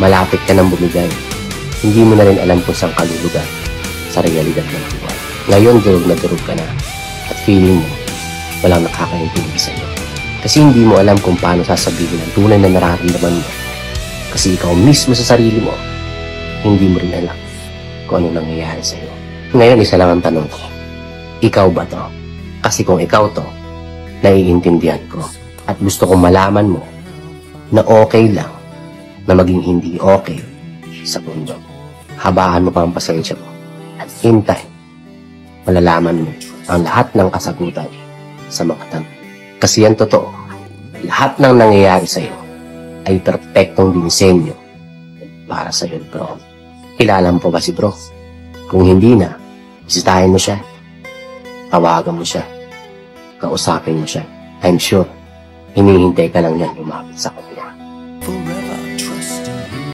malapit ka nang bumigay. Hindi mo na rin alam kung saan kalulugan sa realidad ng buhay. Ngayon, durog na durog ka na at feeling mo walang nakakaintindi sa'yo. Kasi hindi mo alam kung paano sasabihin ang tunay na nararamdaman mo. Kasi ikaw mismo sa sarili mo, hindi mo rin alam kung ano nangyayari sa'yo. Ngayon, isa lang ang tanong ko. Ikaw ba to? Kasi kung ikaw to, naiintindihan ko. At gusto kong malaman mo na okay lang na maging hindi okay sa mundo. Habaan mo pa ang pasensya mo. At in time, malalaman mo ang lahat ng kasagutan sa mga tanong. Kasi yan totoo. Lahat ng nangyayari sa'yo ay perfectong dinisenyo para sa'yo, bro. Kilala mo pa ba si bro? Kung hindi na, bisitahin mo siya. Tawagan mo siya. Kausapin mo siya. I'm sure, hinihintay ka lang yan lumapit sa kanya.